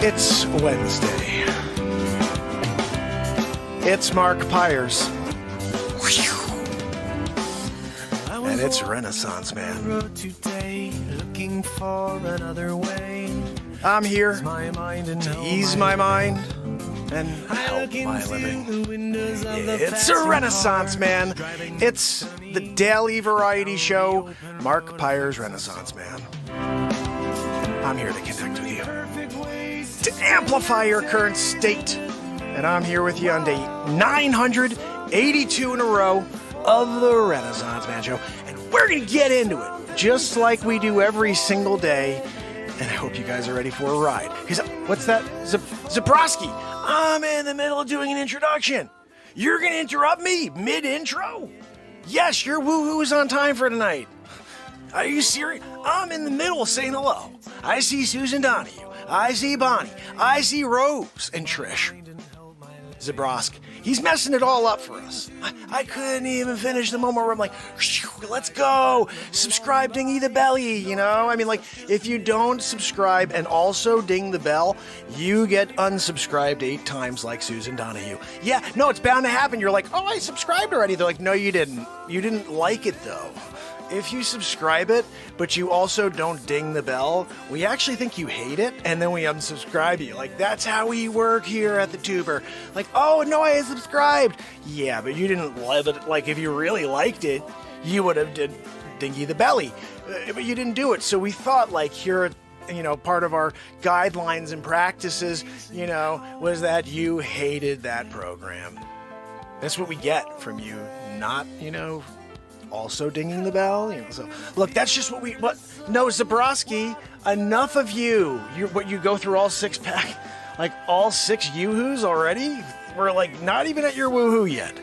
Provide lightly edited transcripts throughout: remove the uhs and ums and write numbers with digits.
It's Wednesday. It's Mark Pires. And it's Renaissance Man. I'm here to ease my mind and help my living. It's a Renaissance Man. It's the daily variety show, Mark Pires Renaissance Man. I'm here to connect with you, to amplify your current state. And I'm here with you on day 982 in a row of the Renaissance Man Show. And we're going to get into it, just like we do every single day. And I hope you guys are ready for a ride. Because, what's that? Zabrowski, I'm in the middle of doing an introduction. You're going to interrupt me mid-intro? Yes, your woohoo is on time for tonight. Are you serious? I'm in the middle of saying hello. I see Susan Donahue. I see Bonnie. I see Rose and Trish. Zabrowski, he's messing it all up for us. I couldn't even finish the moment where I'm like, let's go, subscribe, dingy the belly, you know? I mean, like, if you don't subscribe and also ding the bell, you get unsubscribed 8 times like Susan Donahue. Yeah, no, it's bound to happen. You're like, oh, I subscribed already. They're like, no, you didn't. You didn't like it, though. If you subscribe it, but you also don't ding the bell, we actually think you hate it, and then we unsubscribe you. Like, that's how we work here at the Tuber. Like, oh, no, I subscribed. Yeah, but you didn't love it. Like, if you really liked it, you would have did dingy the belly. But you didn't do it, so we thought, like, here, you know, part of our guidelines and practices, you know, was that you hated that program. That's what we get from you not, you know, also dinging the bell, you know. So look, that's just what no, Zabrowski, enough of you. You go through all 6-pack, like all 6 yoo-hoos already? We're like not even at your woohoo yet.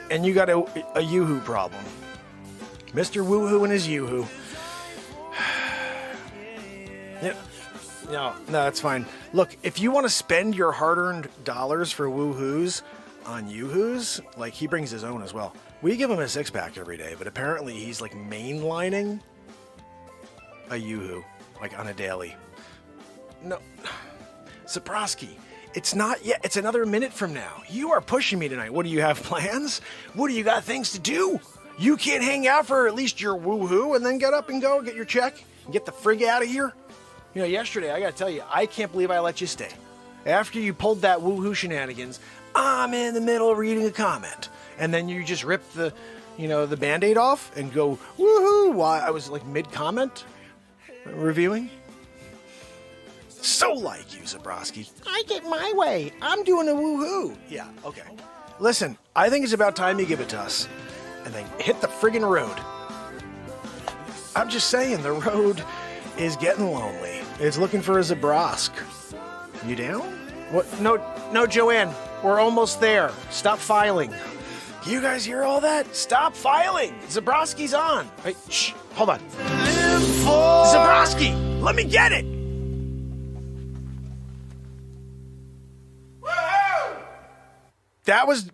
And you got a yoo-hoo problem. Mr. Woohoo and his yoo-hoo. Yeah. No, that's fine. Look, if you want to spend your hard-earned dollars for woohoos on yoo-hoos, like he brings his own as well. We give him a 6-pack every day, but apparently he's like mainlining a yoo-hoo, like on a daily. No, Zabrowski, it's not yet. It's another minute from now. You are pushing me tonight. What, do you have plans? What, do you got things to do? You can't hang out for at least your woohoo and then get up and go, get your check, and get the frig out of here? You know, yesterday, I gotta tell you, I can't believe I let you stay. After you pulled that woohoo shenanigans, I'm in the middle of reading a comment. And then you just rip the, you know, the Band-Aid off and go, woohoo, while I was like mid-comment reviewing. So like you, Zabrowski. I get my way. I'm doing a woohoo. Yeah, okay. Listen, I think it's about time you give it to us. And then hit the friggin' road. I'm just saying, the road is getting lonely. It's looking for a Zabrowski. You down? What? No, Joanne. We're almost there. Stop filing. You guys hear all that? Stop filing. Zabrowski's on. Wait, shh. Hold on. Zabrowski, let me get it. Woo-hoo! That was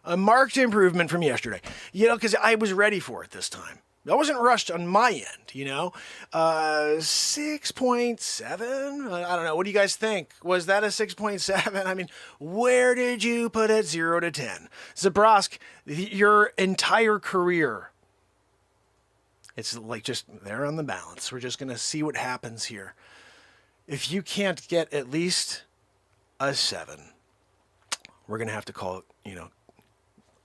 a marked improvement from yesterday. You know, because I was ready for it this time. I wasn't rushed on my end, you know. 6.7? I don't know. What do you guys think? Was that a 6.7? I mean, where did you put it 0 to 10? Zabrowski, your entire career, it's like just there on the balance. We're just going to see what happens here. If you can't get at least a 7, we're going to have to call it, you know,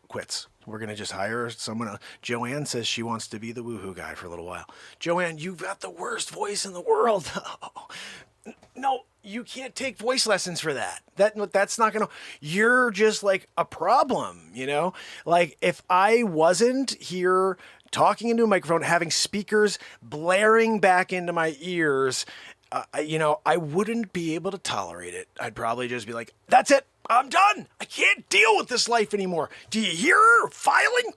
quits. We're going to just hire someone else. Joanne says she wants to be the woohoo guy for a little while. Joanne, you've got the worst voice in the world. No, you can't take voice lessons for that. That's not going to... You're just like a problem, you know? Like, if I wasn't here talking into a microphone, having speakers blaring back into my ears, you know, I wouldn't be able to tolerate it. I'd probably just be like, that's it. I'm done. I can't deal with this life anymore. Do you hear her filing?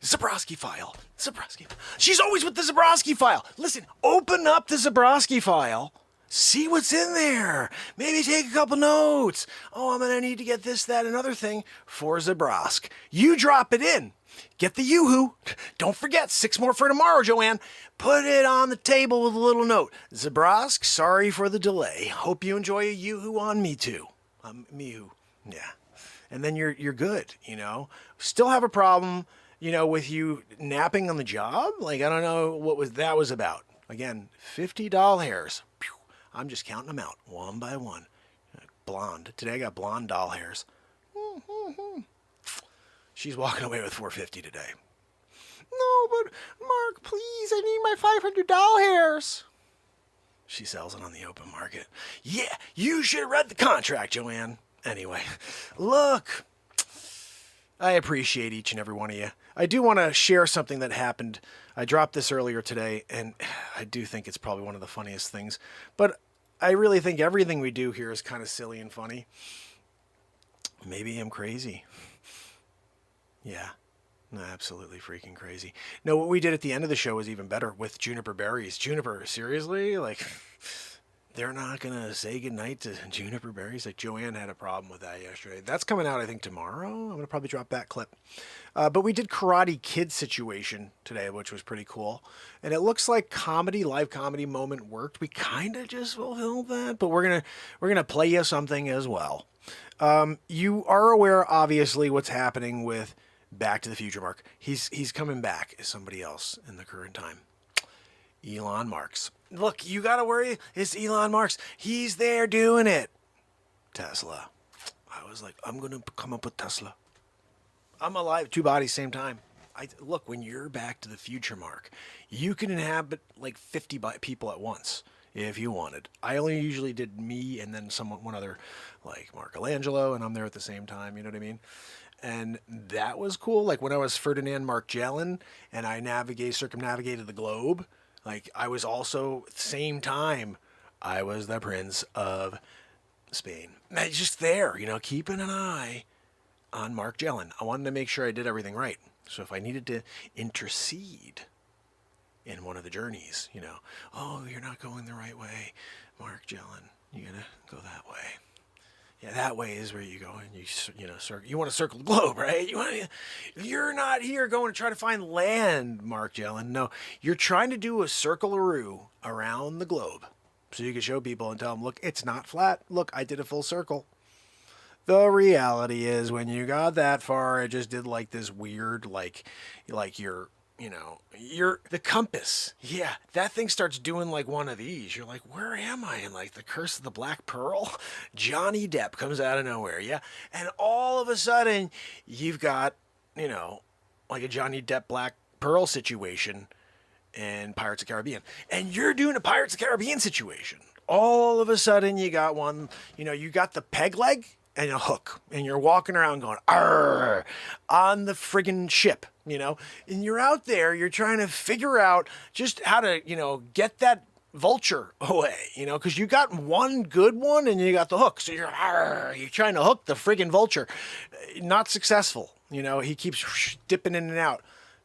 Zabrowski file. Zabrowski. She's always with the Zabrowski file. Listen, open up the Zabrowski file. See what's in there. Maybe take a couple notes. Oh, I'm going to need to get this, that, another thing for Zabrosk. You drop it in. Get the yoo-hoo. Don't forget, 6 more for tomorrow, Joanne. Put it on the table with a little note. Zabrosk, sorry for the delay. Hope you enjoy a yoo-hoo on me too. Me-hoo. Yeah. And then you're good, you know. Still have a problem, you know, with you napping on the job. Like, I don't know what that was about. Again, 50 doll hairs. Pew. I'm just counting them out one by one. Blonde. Today I got blonde doll hairs. She's walking away with 450 today. No, but Mark, please, I need my 500 doll hairs. She sells it on the open market. Yeah, you should have read the contract, Joanne. Anyway, look, I appreciate each and every one of you. I do want to share something that happened. I dropped this earlier today, and I do think it's probably one of the funniest things. But I really think everything we do here is kind of silly and funny. Maybe I'm crazy. Yeah, absolutely freaking crazy. No, what we did at the end of the show was even better with juniper berries. Juniper, seriously? Like, they're not going to say goodnight to juniper berries? Like, Joanne had a problem with that yesterday. That's coming out, I think, tomorrow. I'm going to probably drop that clip. But we did Karate Kid Situation today, which was pretty cool. And it looks like live comedy moment worked. We kind of just fulfilled that, but we're gonna play you something as well. You are aware, obviously, what's happening with Back to the Future, Mark. He's coming back as somebody else in the current time. Elon Marks. Look, you gotta worry. It's Elon Marks. He's there doing it. Tesla. I was like, I'm gonna come up with Tesla. I'm alive, 2 bodies, same time. Look, when you're Back to the Future, Mark, you can inhabit like 50 people at once if you wanted. I only usually did me and then one other, like Michelangelo, and I'm there at the same time. You know what I mean? And that was cool. Like when I was Ferdinand Magellan and I circumnavigated the globe, like I was also at the same time, I was the Prince of Spain. And just there, you know, keeping an eye on Magellan. I wanted to make sure I did everything right. So if I needed to intercede in one of the journeys, you know, oh, you're not going the right way, Magellan, you gotta go that way. Yeah, that way is where you go, and you want to circle the globe, right? You're not here going to try to find land, Magellan. No, you're trying to do a circle-a-roo around the globe, so you can show people and tell them, look, it's not flat. Look, I did a full circle. The reality is, when you got that far, it just did like this weird, like you're the compass. Yeah, that thing starts doing like one of these. You're like, where am I? And like the Curse of the Black Pearl, Johnny Depp comes out of nowhere. Yeah. And all of a sudden you've got, you know, like a Johnny Depp Black Pearl situation in Pirates of the Caribbean. And you're doing a Pirates of the Caribbean situation. All of a sudden you got one, you know, you got the peg leg and a hook, and you're walking around going, arr, on the friggin' ship, you know, and you're out there, you're trying to figure out just how to, you know, get that vulture away, you know, because you got one good one and you got the hook. So you're trying to hook the friggin' vulture. Not successful. You know, he keeps dipping in and out.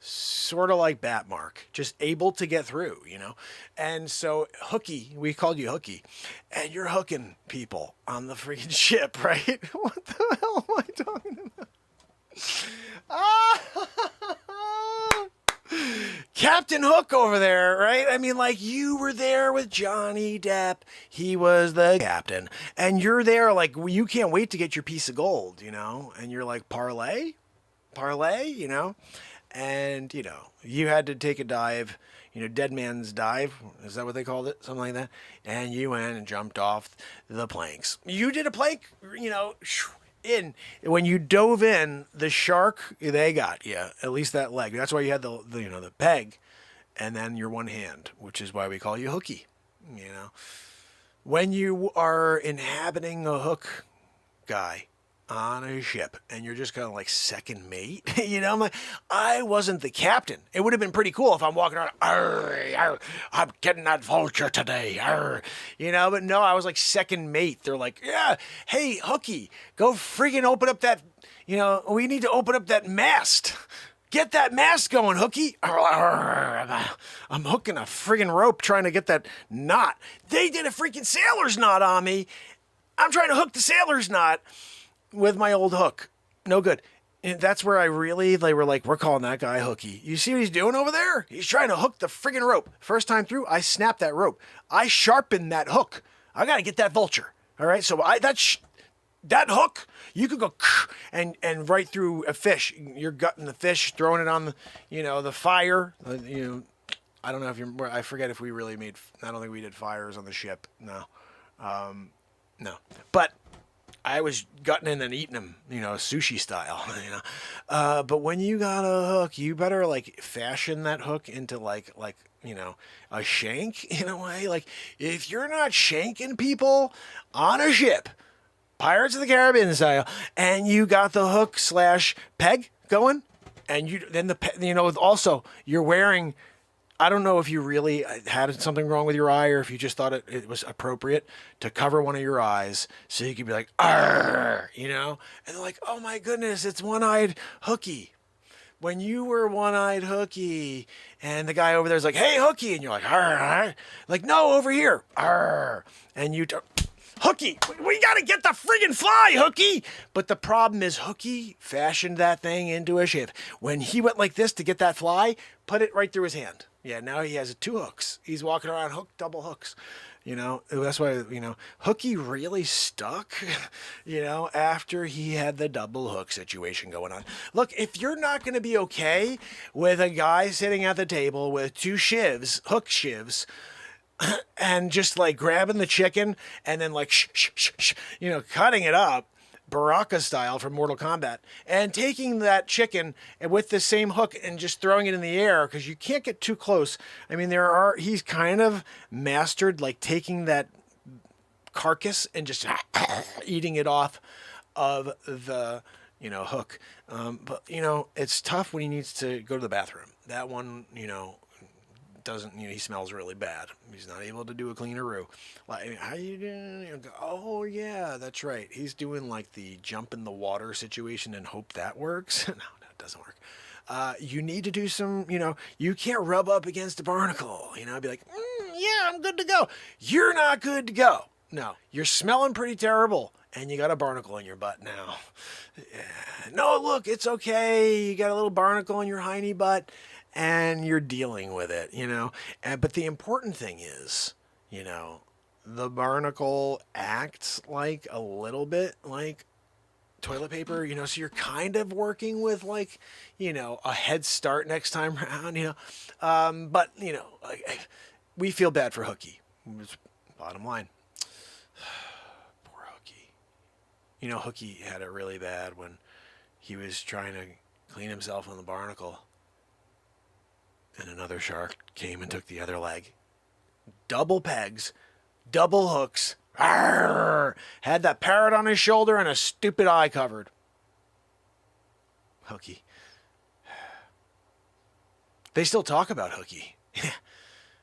Sort of like Batmark, just able to get through, you know? And so Hooky, we called you Hooky, and you're hooking people on the freaking ship, right? What the hell am I talking about? Captain Hook over there, right? I mean, like, you were there with Johnny Depp. He was the captain. And you're there, like, you can't wait to get your piece of gold, you know? And you're like, parlay, you know? And, you know, you had to take a dive, you know, dead man's dive. Is that what they called it? Something like that. And you went and jumped off the planks. You did a plank, you know, in. When you dove in, the shark, they got you, at least that leg. That's why you had the you know, the peg and then your one hand, which is why we call you Hooky, you know. When you are inhabiting a hook guy on a ship and you're just kind of like second mate, you know, I wasn't the captain. It would have been pretty cool if I'm walking around, arr, arr, I'm getting that vulture today, arr, you know, but no, I was like second mate. They're like, yeah, hey, Hooky, go friggin' open up that, you know, we need to open up that mast. Get that mask going, Hooky. I'm hooking a friggin' rope trying to get that knot. They did a freaking sailor's knot on me. I'm trying to hook the sailor's knot with my old hook. No good. And that's where they were like, we're calling that guy Hooky. You see what he's doing over there? He's trying to hook the friggin' rope. First time through, I snapped that rope. I sharpened that hook. I got to get that vulture. All right, so that hook, you could go and right through a fish. You're gutting the fish, throwing it on the fire. I don't know I forget if we really I don't think we did fires on the ship. No. No. But I was gutting and then eating them, sushi style, But when you got a hook, you better like fashion that hook into like a shank in a way. Like if you're not shanking people on a ship, Pirates of the Caribbean style, and you got the hook / peg going, and also you're wearing. I don't know if you really had something wrong with your eye or if you just thought it was appropriate to cover one of your eyes so you could be like, arr, and they're like, oh my goodness, it's one-eyed Hooky. When you were one-eyed Hooky and the guy over there's like, hey, Hooky, and you're like, arr, arr. Like, no, over here, arr, and Hooky, we got to get the friggin' fly, Hooky. But the problem is Hooky fashioned that thing into a ship. When he went like this to get that fly, put it right through his hand. Yeah, now he has 2 hooks. He's walking around double hooks. That's why, Hooky really stuck, after he had the double hook situation going on. Look, if you're not going to be okay with a guy sitting at the table with 2 hook shivs, and just like grabbing the chicken and then like cutting it up Baraka style from Mortal Kombat and taking that chicken with the same hook and just throwing it in the air because you can't get too close. I mean, he's kind of mastered like taking that carcass and just eating it off of the hook. But it's tough when he needs to go to the bathroom. That one, doesn't, he smells really bad. He's not able to do a cleaneroo. Like, how you doing? Oh yeah, that's right. He's doing like the jump in the water situation and hope that works. No, it doesn't work. You need to do some, you can't rub up against a barnacle, be like, yeah, I'm good to go. You're not good to go. No, you're smelling pretty terrible and you got a barnacle in your butt now. Yeah. No, look, it's okay. You got a little barnacle in your hiney butt. And you're dealing with it, But the important thing is, the barnacle acts like a little bit like toilet paper, so you're kind of working with like, a head start next time around, But, we feel bad for Hooky. Bottom line. Poor Hooky. Hooky had it really bad when he was trying to clean himself on the barnacle. And another shark came and took the other leg. Double pegs, double hooks. Arr! Had that parrot on his shoulder and a stupid eye covered. Hooky. They still talk about Hooky.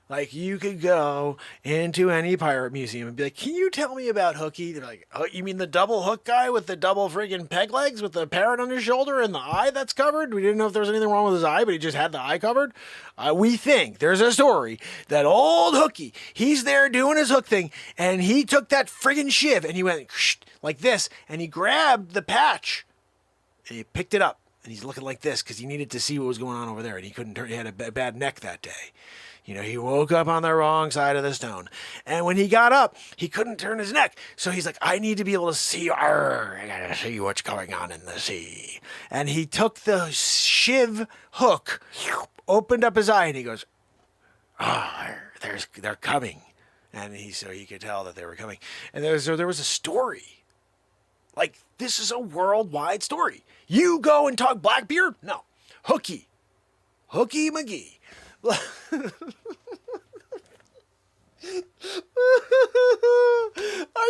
Like, you could go into any pirate museum and be like, can you tell me about Hooky? They're like, oh, you mean the double hook guy with the double friggin' peg legs with the parrot on his shoulder and the eye that's covered? We didn't know if there was anything wrong with his eye, but he just had the eye covered. We think there's a story that old Hooky, he's there doing his hook thing, and he took that friggin' shiv and he went like this, and he grabbed the patch and he picked it up, and he's looking like this because he needed to see what was going on over there, and he couldn't turn. He had a bad neck that day. He woke up on the wrong side of the stone. And when he got up, he couldn't turn his neck. So he's like, I need to be able to see. I gotta see what's going on in the sea. And he took the shiv hook, opened up his eye, and he goes, they're coming. And so he could tell that they were coming. And there was a story. Like, this is a worldwide story. You go and talk Blackbeard? No. Hooky McGee. Are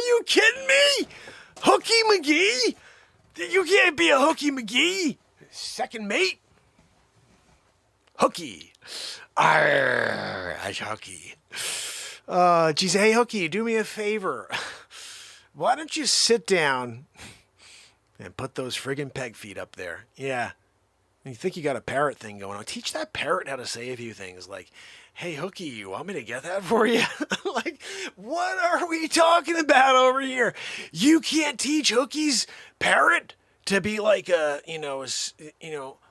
you kidding me? Hooky McGee? You can't be a Hooky McGee. Second mate? Hooky. Arr, Hooky. Geez, hey Hooky, do me a favor. Why don't you sit down and put those friggin' peg feet up there? Yeah. You think you got a parrot thing going on. Teach that parrot how to say a few things like, hey, Hooky, you want me to get that for you? Like, what are we talking about over here? You can't teach Hooky's parrot to be like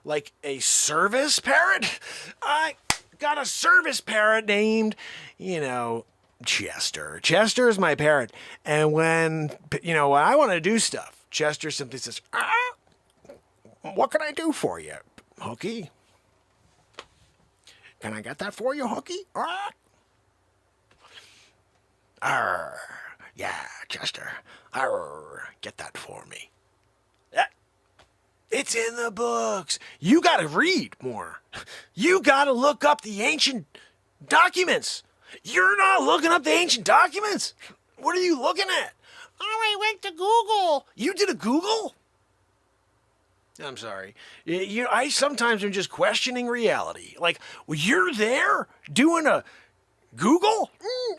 like a service parrot? I got a service parrot named, Chester. Chester is my parrot. And when I want to do stuff, Chester simply says, what can I do for you, Hooky? Can I get that for you, Hooky? Arr, yeah, Chester. Arr, get that for me. It's in the books. You got to read more. You got to look up the ancient documents. You're not looking up the ancient documents. What are you looking at? Oh, I went to Google. You did a Google? I'm sorry. I sometimes am just questioning reality. Like, well, you're there doing a Google?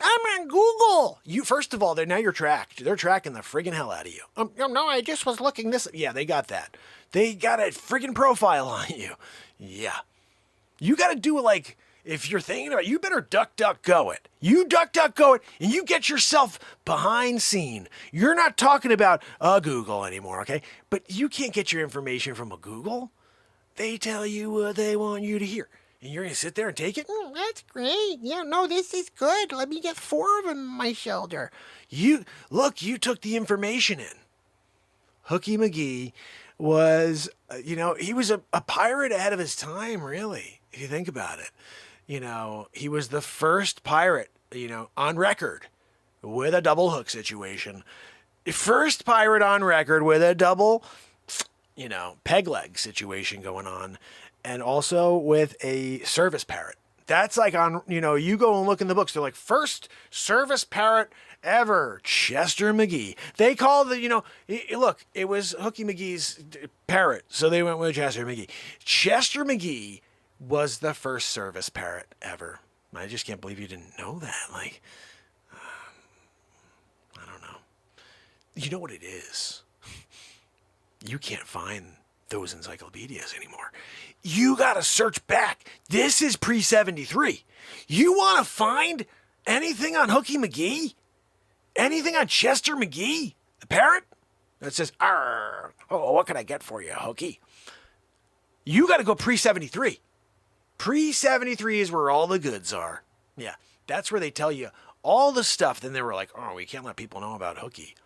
I'm on Google. First of all, now you're tracked. They're tracking the friggin' hell out of you. No, I just was looking this. Yeah, they got that. They got a friggin' profile on you. Yeah. You got to do it like, if you're thinking about it, you better duck, go it. You duck, go it, and you get yourself behind scene. You're not talking about a Google anymore, okay? But you can't get your information from a Google. They tell you what they want you to hear. And you're going to sit there and take it? That's great. Yeah, no, this is good. Let me get 4 of them in my shelter. You took the information in. Hooky McGee was, he was a pirate ahead of his time, really, if you think about it. He was the first pirate, on record with a double hook situation. First pirate on record with a double, peg leg situation going on. And also with a service parrot. That's like on, you go and look in the books. They're like, first service parrot ever, Chester McGee. They call look, it was Hooky McGee's parrot. So they went with Chester McGee. Chester McGee was the first service parrot ever. I just can't believe you didn't know that. Like, I don't know. You know what it is? You can't find those encyclopedias anymore. You got to search back. This is pre-73. You want to find anything on Hooky McGee? Anything on Chester McGee, the parrot? That says, "Arr, oh, what can I get for you, Hooky?" You got to go pre-73. Pre-73 is where all the goods are. Yeah, that's where they tell you all the stuff. Then they were like, oh, we can't let people know about Hooky.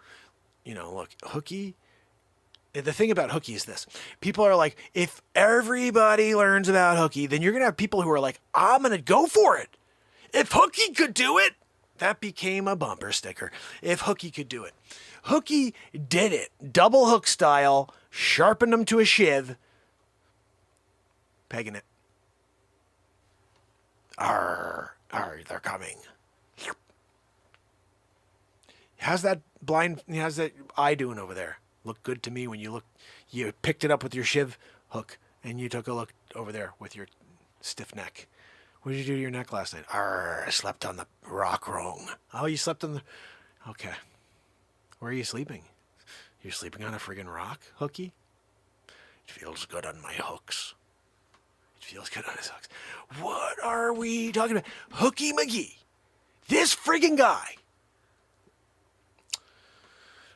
Look, Hooky. The thing about Hooky is this. People are like, if everybody learns about Hooky, then you're going to have people who are like, I'm going to go for it. If Hooky could do it, that became a bumper sticker. If Hooky could do it. Hooky did it. Double hook style, sharpened them to a shiv, pegging it. Arr, they're coming. How's that eye doing over there? Look good to me when you picked it up with your shiv hook and you took a look over there with your stiff neck. What did you do to your neck last night? I slept on the rock wrong. Oh, you slept on the... Okay. Where are you sleeping? You're sleeping on a friggin' rock, Hooky? It feels good on my hooks. It feels good on his hooks. What are we talking about? Hooky McGee. This friggin' guy.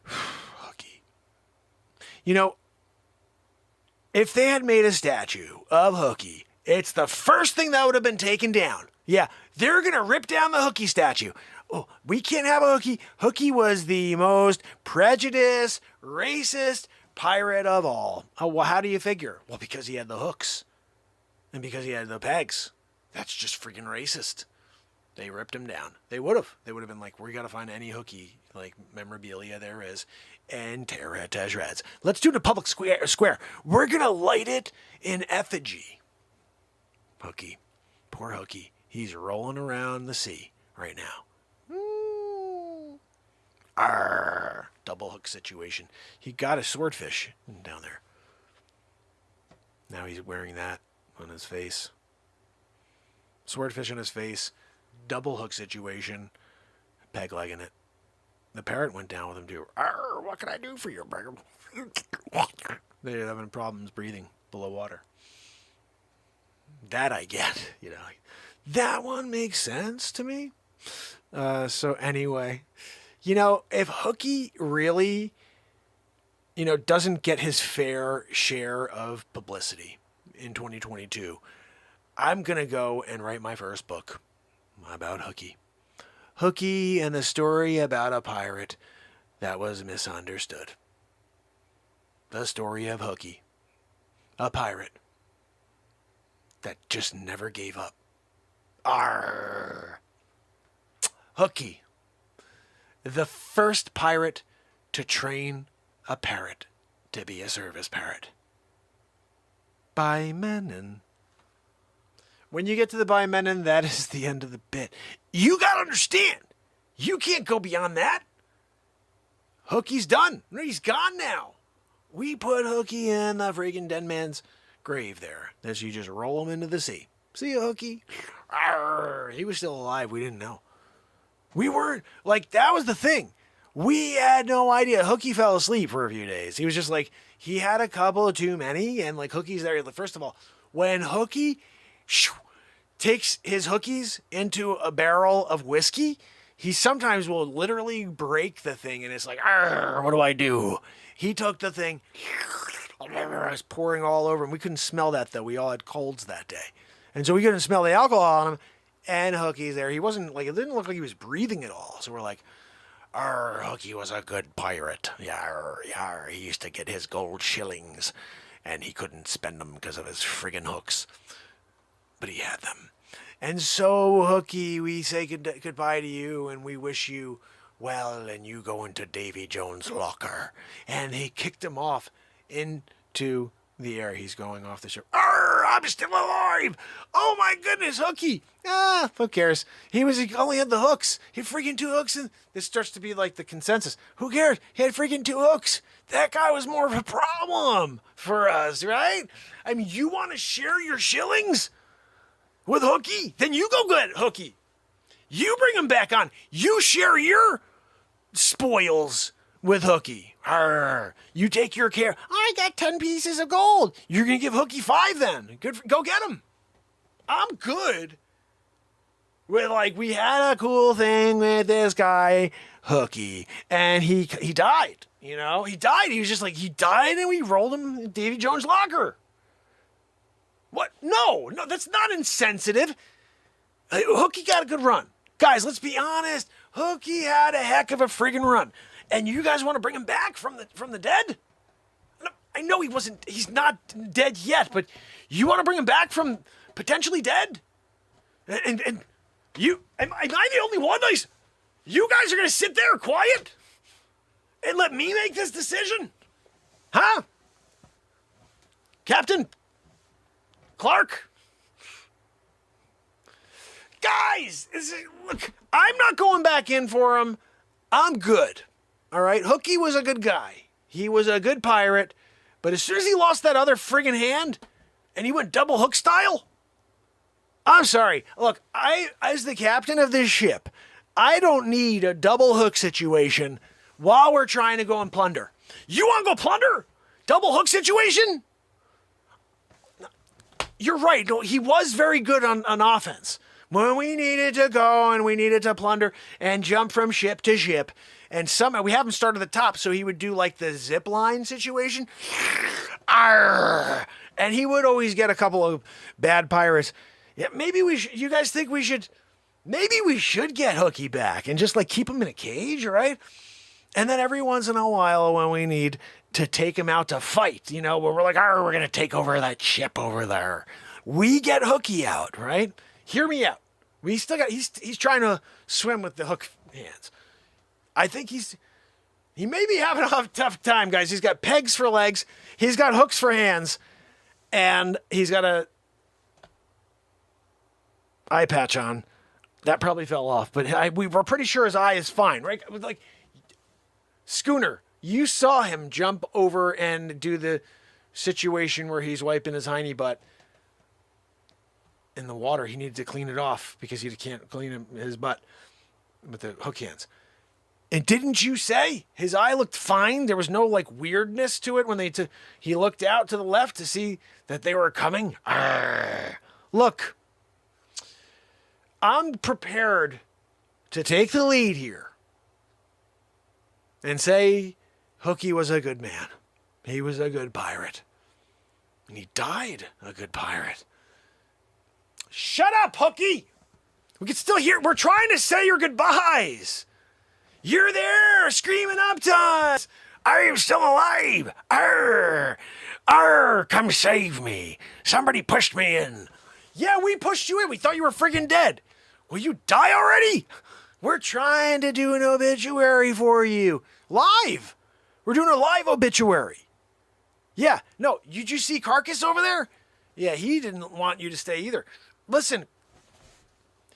Hooky. If they had made a statue of Hooky, it's the first thing that would have been taken down. Yeah, they're going to rip down the Hooky statue. Oh, we can't have a Hooky. Hooky was the most prejudiced, racist pirate of all. Oh, well, how do you figure? Well, because he had the hooks. And because he had the pegs. That's just freaking racist. They ripped him down. They would have. They would have been like, we got to find any Hooky, memorabilia there is, and tear it to shreds. Let's do it in a public square. We're going to light it in effigy. Hooky. Poor Hooky. He's rolling around the sea right now. Arr. Double hook situation. He got a swordfish down there. Now he's wearing that on his face. Swordfish on his face. Double hook situation. Peg legging it. The parrot went down with him too. Arr, what can I do for you, Brigham? They're having problems breathing below water. That I get, that one makes sense to me. So anyway, if Hooky really, doesn't get his fair share of publicity in 2022, I'm going to go and write my first book about Hooky. Hooky and the story about a pirate that was misunderstood. The story of Hooky, a pirate that just never gave up. Arr! Hooky, the first pirate to train a parrot to be a service parrot. By Menon. When you get to the by Menon, that is the end of the bit. You gotta understand, you can't go beyond that. Hooky's done. He's gone now. We put Hooky in the freaking dead man's grave there. As you just roll him into the sea. See you, Hooky. Arr, he was still alive. We didn't know. We weren't, that was the thing. We had no idea. Hooky fell asleep for a few days. He was just he had a couple too many, and Hooky's there. First of all, when Hooky takes his hookies into a barrel of whiskey, he sometimes will literally break the thing, and it's arr, what do I do? He took the thing, it was pouring all over him. We couldn't smell that, though. We all had colds that day. And so we couldn't smell the alcohol on him, and Hooky's there. He wasn't, it didn't look like he was breathing at all. So we're arr, Hooky was a good pirate. Yar, yar, he used to get his gold shillings, and he couldn't spend them because of his friggin' hooks. But he had them. And so, Hooky, we say goodbye to you, and we wish you well, and you go into Davy Jones' locker. And he kicked him off into the air. He's going off the ship. Arr, I'm still alive! Oh my goodness, Hooky! Who cares? He only had the hooks. He had freaking 2 hooks, and this starts to be the consensus. Who cares? He had freaking 2 hooks. That guy was more of a problem for us, right? I mean, you want to share your shillings with Hooky? Then you go get Hooky. You bring him back on. You share your spoils with Hooky. Arr, you take your care. I got 10 pieces of gold. You're going to give Hooky 5 then. Go get him. I'm good with we had a cool thing with this guy, Hooky, and he died, He died. He was just he died, and we rolled him in Davy Jones' locker. What? No, that's not insensitive. Hooky got a good run. Guys, let's be honest. Hooky had a heck of a friggin' run. And you guys want to bring him back from the dead? I know he's not dead yet, but you want to bring him back from potentially dead? And am I the only one? You guys are going to sit there quiet and let me make this decision? Huh? Captain Clark? Guys, look, I'm not going back in for him. I'm good. All right? Hooky was a good guy. He was a good pirate. But as soon as he lost that other friggin' hand and he went double hook style, I'm sorry. Look, as the captain of this ship, I don't need a double hook situation while we're trying to go and plunder. You want to go plunder? Double hook situation? You're right. No, he was very good on offense. When we needed to go and we needed to plunder and jump from ship to ship. And somehow we haven't started at the top, so he would do the zip line situation. Arr! And he would always get a couple of bad pirates. Yeah, maybe you guys think maybe we should get Hooky back and just keep him in a cage, right? And then every once in a while when we need to take him out to fight, where we're arr, we're going to take over that ship over there. We get Hooky out, right? Hear me out. We still got, he's trying to swim with the hook hands. I think he may be having a tough time, guys. He's got pegs for legs. He's got hooks for hands. And he's got a eye patch on. That probably fell off. But we were pretty sure his eye is fine, right? Schooner, you saw him jump over and do the situation where he's wiping his hiney butt in the water. He needed to clean it off because he can't clean his butt with the hook hands. And didn't you say his eye looked fine? There was no weirdness to it when he looked out to the left to see that they were coming. Arr, Look, I'm prepared to take the lead here and say Hooky was a good man. He was a good pirate. And he died a good pirate. Shut up, Hooky! We can still hear. We're trying to say your goodbyes. You're there screaming up to us. I'm still alive. Arr! Arr! Come save me. Somebody pushed me in. Yeah, we pushed you in. We thought you were friggin' dead. Will you die already? We're trying to do an obituary for you. Live. We're doing a live obituary. Yeah, no, did you see Carcass over there? Yeah, he didn't want you to stay either. Listen,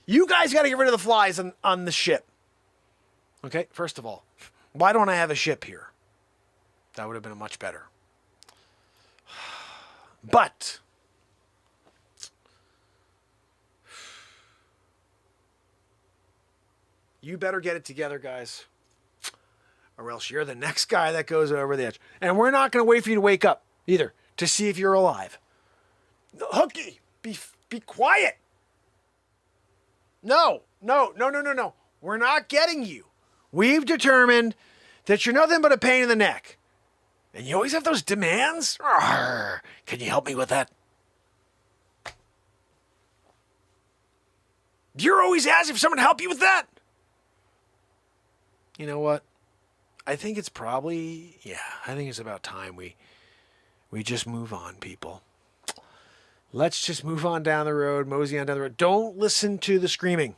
you guys got to get rid of the flies on the ship. Okay, first of all, why don't I have a ship here? That would have been much better. But you better get it together, guys, or else you're the next guy that goes over the edge. And we're not going to wait for you to wake up either to see if you're alive. Hooky, be quiet. No. We're not getting you. We've determined that you're nothing but a pain in the neck. And you always have those demands? Arr, can you help me with that? You're always asking for someone to help you with that? You know what? I think it's probably, I think it's about time we just move on, people. Let's just move on down the road, mosey on down the road. Don't listen to the screaming,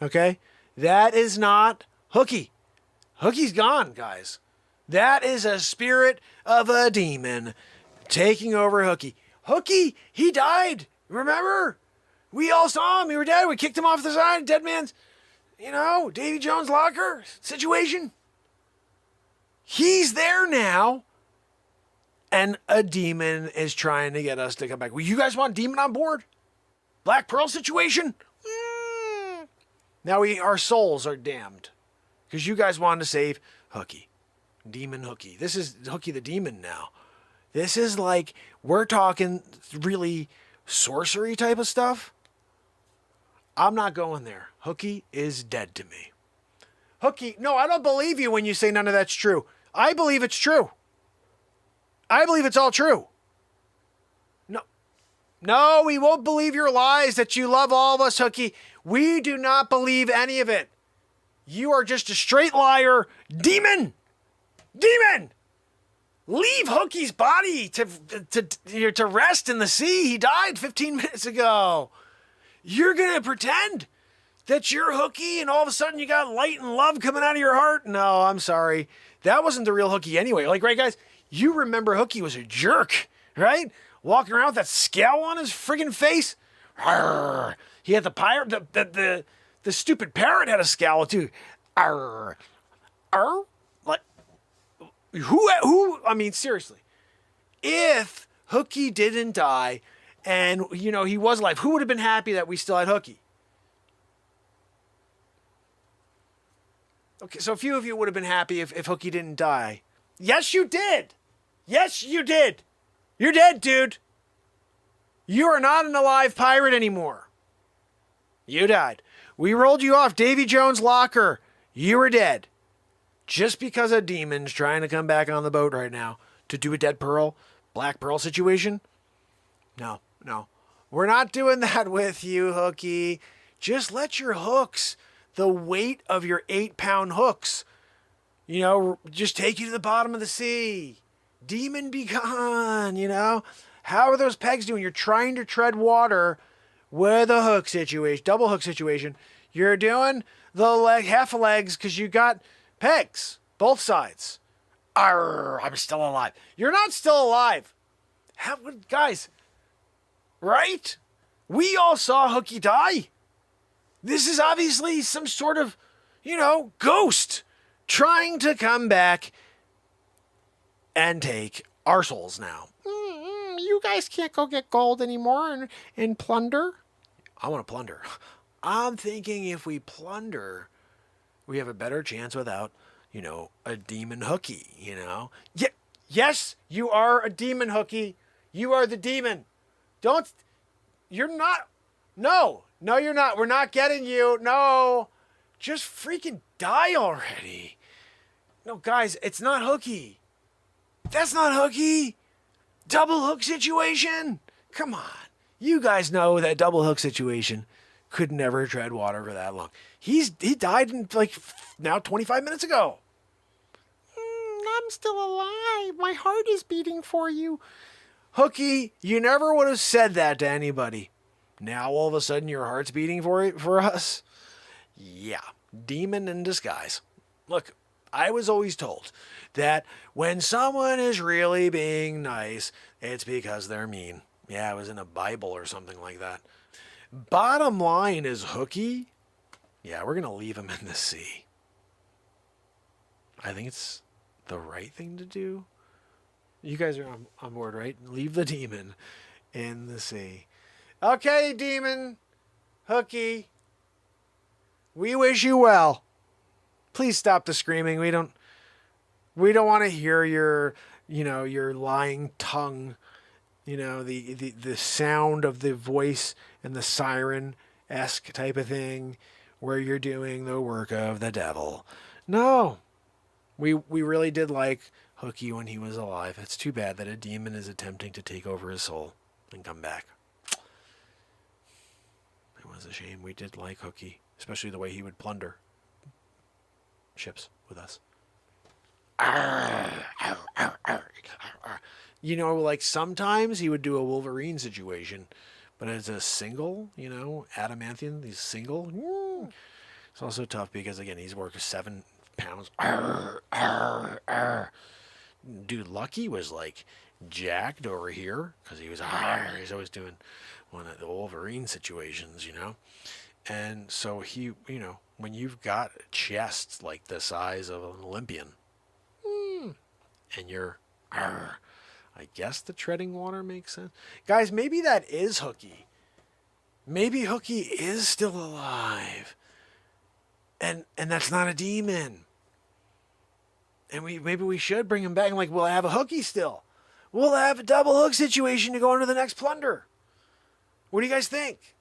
okay? That is not Hooky. Hooky's gone, guys. That is a spirit of a demon taking over Hooky. Hooky, he died. Remember? We all saw him. He was dead. We kicked him off the side. Dead man's, Davy Jones' locker situation. He's there now. And a demon is trying to get us to come back. Well, you guys want demon on board? Black Pearl situation? Now our souls are damned. Because you guys wanted to save Hooky. Demon Hooky. This is Hooky the demon now. This is like, we're talking really sorcery type of stuff. I'm not going there. Hooky is dead to me. Hooky, no, I don't believe you when you say none of that's true. I believe it's true. I believe it's all true. No, we won't believe your lies that you love all of us, Hooky. We do not believe any of it. You are just a straight liar. Demon! Leave Hooky's body to rest in the sea. He died 15 minutes ago. You're going to pretend that you're Hooky and all of a sudden you got light and love coming out of your heart? No, I'm sorry. That wasn't the real Hooky anyway. Like, right, guys? You remember Hooky was a jerk, right? Walking around with that scowl on his friggin' face. Arr. He had the pirate, the stupid parrot had a scowl too. Arr. Arr. Like, who, I mean, seriously. If Hooky didn't die and, he was alive, who would have been happy that we still had Hooky? Okay, so a few of you would have been happy if Hooky didn't die. Yes, you did. Yes, you did. You're dead, dude. You are not an alive pirate anymore. You died. We rolled you off Davy Jones' locker. You were dead. Just because a demon's trying to come back on the boat right now to do a dead pearl, Black Pearl situation? No. We're not doing that with you, Hooky. Just let your hooks, the weight of your 8-pound hooks, just take you to the bottom of the sea. Demon be gone, How are those pegs doing? You're trying to tread water with a hook situation, double hook situation. You're doing the half legs because you got pegs, both sides. Arr, I'm still alive. You're not still alive. Guys, right? We all saw Hooky die. This is obviously some sort of, ghost trying to come back and take our souls now. You guys can't go get gold anymore and plunder. I want to plunder. I'm thinking if we plunder, we have a better chance without, a demon Hooky, Yes, you are a demon Hooky. You are the demon. You're not. No, you're not. We're not getting you. No. Just freaking die already. No, guys, it's not hooky. That's not hooky. Double hook situation. Come on. You guys know that double hook situation could never tread water for that long. He died in like now 25 minutes ago. I'm still alive. My heart is beating for you. Hooky, you never would have said that to anybody. Now all of a sudden your heart's beating for us? Yeah, demon in disguise. Look, I was always told that when someone is really being nice, it's because they're mean. Yeah, it was in a Bible or something like that. Bottom line is hooky. Yeah, we're going to leave him in the sea. I think it's the right thing to do. You guys are on board, right? Leave the demon in the sea. Okay, demon. Hooky. We wish you well. Please stop the screaming. We don't want to hear your lying tongue, the sound of the voice and the siren-esque type of thing where you're doing the work of the devil. No. We really did like Hooky when he was alive. It's too bad that a demon is attempting to take over his soul and come back. It was a shame. We did like Hooky, especially the way he would plunder ships with us. Like sometimes he would do a Wolverine situation, but as a single, adamanthian, he's single. It's also tough because, again, he's worth 7 pounds. Dude, Lucky was like jacked over here because he's always doing one of the Wolverine situations, And so he, when you've got chests like the size of an Olympian, and you're, I guess the treading water makes sense. Guys, maybe that is Hooky. Maybe Hooky is still alive. And that's not a demon. And maybe we should bring him back and we'll have a Hooky still. We'll have a double hook situation to go into the next plunder. What do you guys think?